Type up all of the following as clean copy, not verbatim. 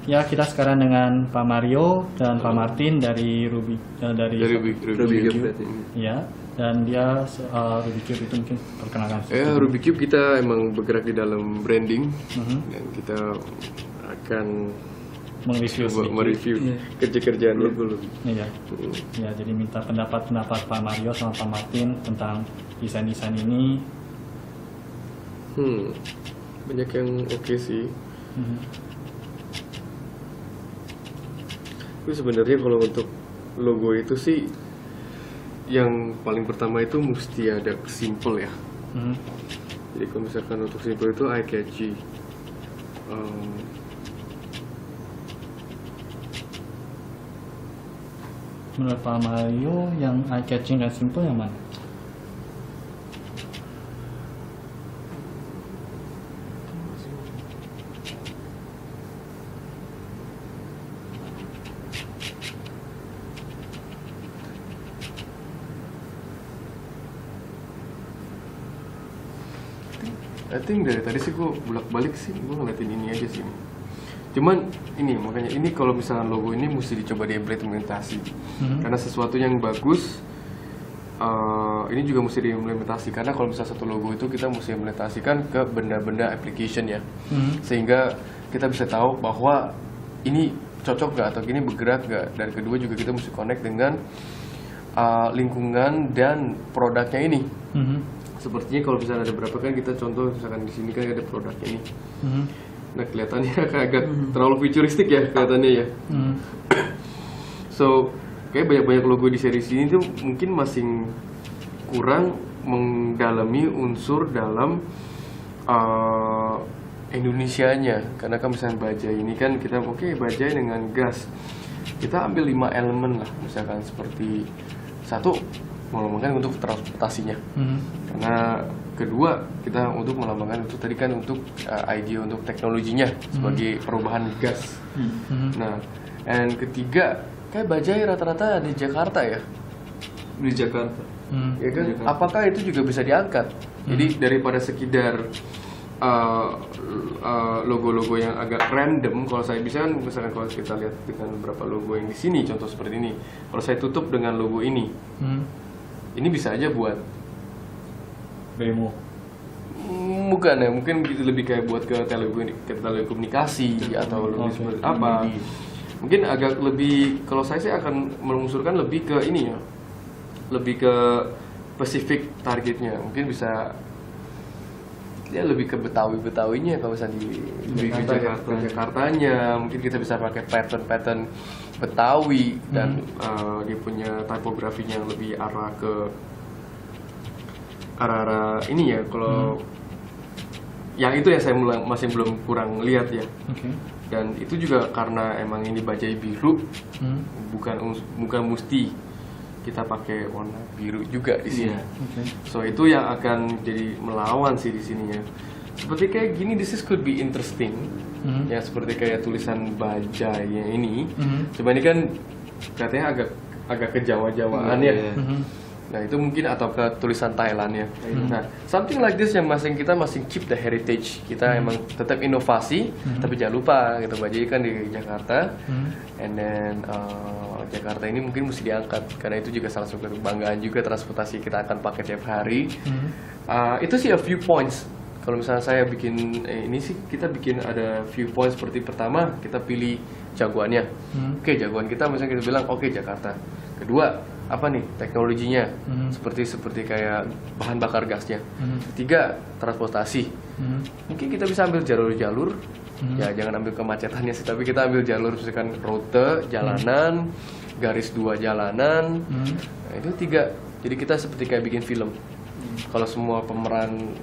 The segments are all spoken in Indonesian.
Ya, kita sekarang dengan Pak Mario dan Pak Martin dari Rubik's Cube. Ya, dan dia Rubik's Cube itu mungkin perkenalkan. Rubik's Cube kita emang bergerak di dalam branding dan kita akan mereview kerja-kerjaan logo. Iya. Ya, jadi minta pendapat Pak Mario sama Pak Martin tentang desain ini. Banyak yang oke sih. Tapi sebenarnya kalau untuk logo itu sih yang paling pertama itu mesti ada simple ya. Jadi kalau misalkan untuk simple itu eye catchy. Menurut Pak Mario, yang eye catching dan simple yang mana? I think dari tadi sih gue bolak-balik sih gue ngeliatin ini aja sih. Cuman ini makanya ini kalau misalnya logo ini mesti dicoba diimplementasi karena sesuatu yang bagus ini juga mesti diimplementasi karena kalau misalnya satu logo itu kita mesti implementasikan ke benda-benda application ya sehingga kita bisa tahu bahwa ini cocok gak atau ini bergerak gak, dan kedua juga kita mesti connect dengan lingkungan dan produknya ini. Sepertinya kalau misalnya ada berapa kan kita contoh misalkan di sini kan ada produknya ini. Nah kelihatannya agak terlalu futuristik ya kelihatannya ya. So kayak banyak logo di seri ini tuh mungkin masih kurang mendalami unsur dalam Indonesianya. Karena kan misalnya bajai ini kan kita bajai dengan gas. Kita ambil 5 elemen lah misalkan seperti satu melambangkan untuk transportasinya, karena kedua kita untuk melambangkan untuk tadi kan untuk idea untuk teknologinya sebagai perubahan gas. Nah, dan ketiga kayak bajai rata-rata di Jakarta ya, di Jakarta, ya kan? Jakarta. Apakah itu juga bisa diangkat? Jadi daripada sekedar logo-logo yang agak random, kalau saya bisa misalkan kalau kita lihat dengan beberapa logo yang di sini, contoh seperti ini, kalau saya tutup dengan logo ini. Ini bisa aja buat BMO. Bukan ya, mungkin lebih kayak buat ke telekomunikasi atau lebih seperti apa. Mungkin agak lebih, kalau saya sih akan mengusulkan lebih ke ini ya, lebih ke spesifik targetnya. Mungkin bisa ya lebih ke Betawinya kalau misalnya di Jakartanya. Mungkin kita bisa pakai pattern Betawi dan dia punya tipografinya yang lebih arah ini ya. Kalau yang itu ya saya masih belum kurang lihat ya. Dan itu juga karena emang ini bajai biru, bukan mesti kita pakai warna biru juga di sini. So itu yang akan jadi melawan sih di sini ya. Seperti kayak gini, this could be interesting. Ya seperti kayak tulisan bajai yang ini. Cuma ini kan katanya agak kejawa-jawaan ya. Nah itu mungkin atau ke tulisan Thailand ya. Nah something like this yang kita masih keep the heritage. Kita emang tetap inovasi, tapi jangan lupa gitu bajai kan di Jakarta. And then Jakarta ini mungkin mesti diangkat karena itu juga salah satu kebanggaan juga transportasi kita akan pakai tiap hari. Itu sih a few points. Kalau misalnya saya bikin ini sih kita bikin ada few points seperti pertama kita pilih jagoannya. Jagoan kita misalnya kita bilang Jakarta. Kedua apa nih teknologinya seperti kayak bahan bakar gasnya. Ketiga transportasi. Mungkin kita bisa ambil jalur-jalur. Ya jangan ambil kemacetannya sih, tapi kita ambil jalur misalkan rute jalanan, garis 2 jalanan. Nah, itu 3. Jadi kita seperti kayak bikin film. Kalau semua pemeran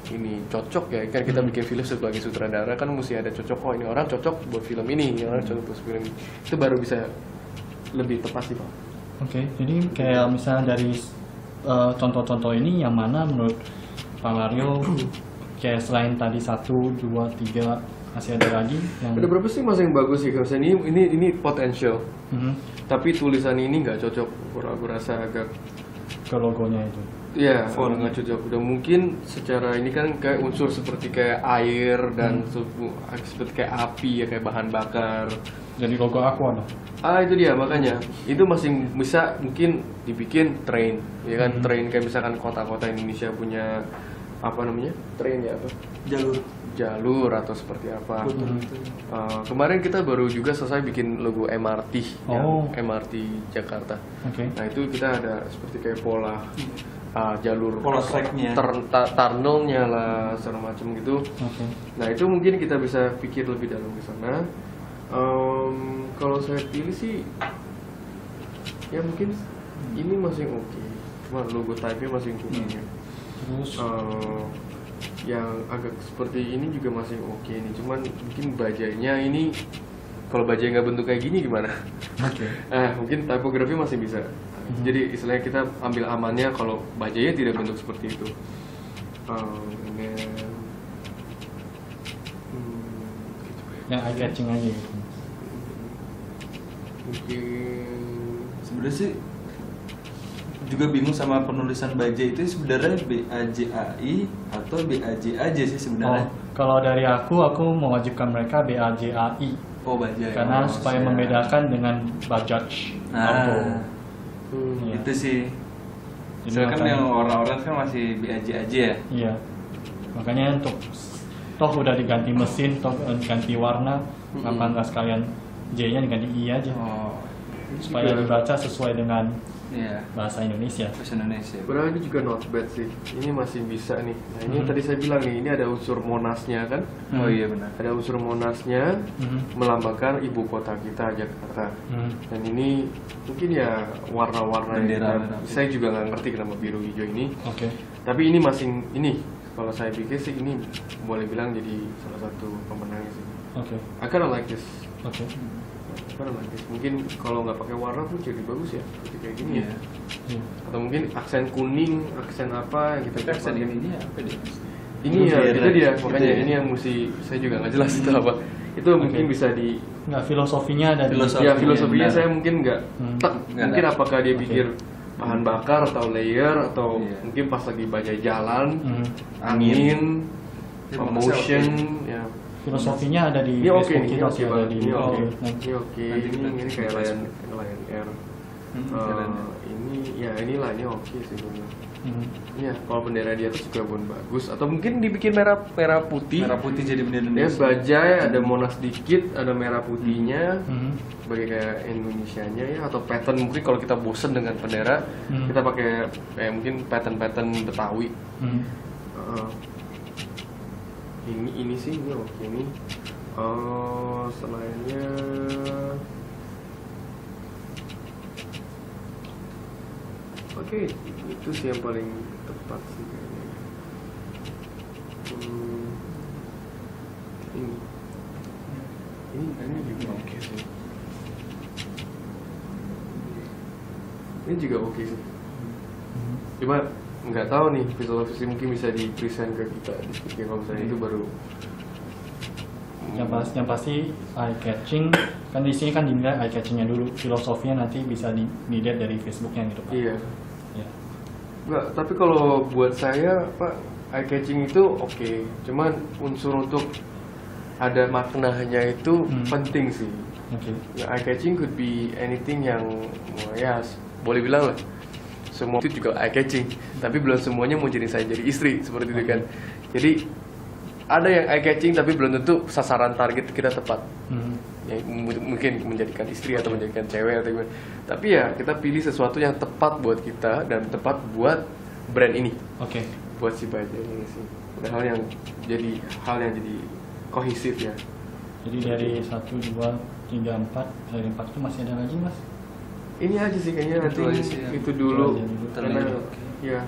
ini cocok ya kan kita bikin film sebagai sutradara kan mesti ada cocok, ini orang cocok buat film ini orang cocok buat film ini, itu baru bisa lebih tepat sih Pak. Jadi kayak misalnya dari contoh-contoh ini yang mana menurut Pak Mario kayak selain tadi 1, 2, 3 masih ada lagi yang ada berapa sih yang bagus sih kalau ini potential tapi tulisan ini nggak cocok, aku rasa agak ke logonya itu. Iya, nggak cocok. Udah mungkin secara ini kan kayak unsur seperti kayak air dan seperti kayak api ya, kayak bahan bakar. Jadi logo Aqua dong. Itu dia makanya. Itu masih bisa mungkin dibikin train, ya kan? Train kayak misalkan kota-kota Indonesia punya apa namanya? Train ya apa? Jalur atau seperti apa. Kemarin kita baru juga selesai bikin logo MRT, MRT Jakarta. Nah itu kita ada seperti kayak pola jalur tunnelnya lah segala macam gitu. Nah itu mungkin kita bisa pikir lebih dalam ke sana. Kalau saya pilih sih ya mungkin ini masih oke, cuma logo type-nya masih kurang ya. Terus yang agak seperti ini juga masih oke nih, cuman mungkin bajainya ini kalau bajai nggak bentuk kayak gini gimana? Mungkin tipografi masih bisa. Jadi istilahnya kita ambil amannya kalau bajainya tidak bentuk seperti itu. yang eye catching aja gitu. Mungkin sebenarnya sih juga bingung sama penulisan bajai itu sebenarnya BAJAI atau BAJ aja sih sebenarnya. Kalau dari aku mewajibkan mereka BAJAI. Bajai. Karena supaya membedakan dengan Bajaj auto. Itu sih. Jadi kan yang orang-orang kan masih BAJ aja ya. Iya. Makanya untuk toh udah diganti mesin, toh ganti warna, kenapa nggak sekalian J-nya diganti I aja. Supaya dibaca sesuai dengan bahasa Indonesia. Padahal ini juga not bad sih. Ini masih bisa nih. Nah ini tadi saya bilang nih, ini ada unsur Monasnya kan? Oh iya benar. Ada unsur Monasnya melambangkan ibu kota kita Jakarta. Dan ini mungkin ya warna-warna saya juga nggak ngerti kenapa biru hijau ini. Tapi ini masih kalau saya pikir sih ini boleh bilang jadi salah satu pemenangnya sih. I kinda like this. Mungkin kalau nggak pakai warna pun jadi bagus ya, seperti kayak gini ya. Atau mungkin aksen kuning, aksen apa yang kita aksen ini apa dia? Ini ya itu dia, makanya ini yang mesti saya juga nggak jelas itu apa. Itu mungkin bisa di nggak filosofinya ada filosofinya saya mungkin nggak mungkin apakah dia pikir bahan bakar atau layer atau mungkin pas lagi bajai jalan, angin, motion ya. Filosofinya ada di Facebook kita sih, ada di ini kayak Lion Air. Ini oke sih sebenarnya. Iya, kalau bendera di atas juga pun bagus. Atau mungkin dibikin merah putih. Merah putih jadi bendera ya, Indonesia. bajai ada monas dikit, ada merah putihnya, sebagai kayak Indonesianya ya. Atau pattern mungkin kalau kita bosen dengan bendera, kita pakai mungkin pattern Betawi. Ini sih ini oke nih. Selainnya oke, itu sih yang paling tepat sih kayaknya. Ini juga oke sih. Ini juga oke sih. Cuma nggak tahu nih visualisasi mungkin bisa di present ke kita di kalau misalnya itu baru yang pasti eye catching kan di sini kan dinilai eye catchingnya dulu, filosofinya nanti bisa dilihat dari Facebooknya gitu Pak. Iya. Nggak, tapi kalau buat saya Pak, eye catching itu oke. Cuman unsur untuk ada maknanya itu penting sih. Ya, eye catching could be anything yang ya boleh bilang lah. Semua itu juga eye catching, tapi belum semuanya mau jadi saya jadi istri seperti itu kan. Jadi ada yang eye catching tapi belum tentu sasaran target kita tepat. Ya, mungkin menjadikan istri atau menjadikan cewek atau gimana. Tapi ya kita pilih sesuatu yang tepat buat kita dan tepat buat brand ini. Buat si bajai ini sih. Ada hal yang jadi kohesif ya. Jadi dari 1, 2, 3, 4 dari 4 itu masih ada lagi Mas? Ini aja sih kayaknya nanti itu dulu karena ya.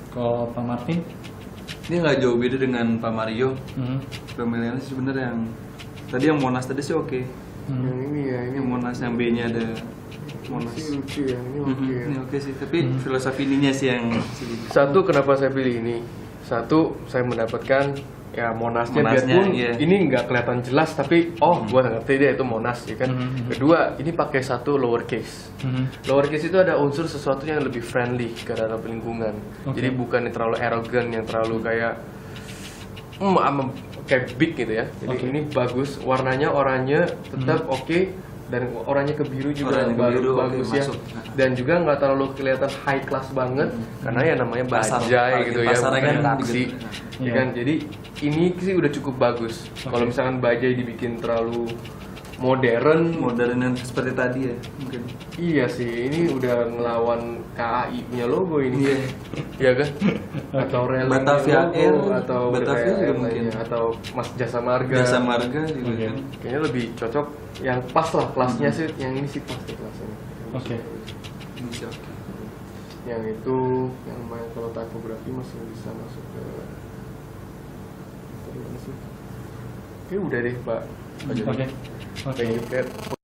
Kalau Pak Martin ini nggak jauh beda dengan Pak Mario. Pemilihannya sih sebenarnya yang tadi yang Monas tadi sih oke. Yang ini ya, ini Monas yang B-nya ada Monas. Ini lucu ya, ini oke. Ini oke sih, tapi filosofi ininya sih yang satu kenapa saya pilih ini? Satu saya mendapatkan ya Monasnya Monasnya, biarpun iya. ini nggak kelihatan jelas tapi gua ngerti deh itu Monas ya kan. Kedua ini pakai satu lowercase. Lowercase itu ada unsur sesuatu yang lebih friendly terhadap lingkungan. Jadi bukan yang terlalu arrogant, yang terlalu kayak kayak big gitu ya. Jadi ini bagus, warnanya oranye tetap oke. Dan oranye ke biru juga Oranye ke biru, bagus oke, ya. masuk. Dan juga nggak terlalu kelihatan high class banget karena ya namanya Pasar, bajai gitu ya, pasarnya bukan kan taksi. gitu. Ya kan? Jadi ini sih udah cukup bagus. Kalau misalkan bajai dibikin terlalu modern, Modernan seperti tadi ya mungkin. iya sih, ini udah ngelawan KAI punya logo ini. Iya. Iya kan? Atau railing Batavia logo, Air, atau Batavia juga lainnya, mungkin. atau Mas Jasa Marga. Jasa Marga juga Oke. kan. Kayaknya lebih cocok yang pas lah kelasnya sih, yang ini sih pas deh kelasnya. Oke. Bisa oke. Yang itu yang main kalau typografi masih bisa masuk ke tadi mana sih? Oke udah deh Pak. Oke. Thank you, Kat.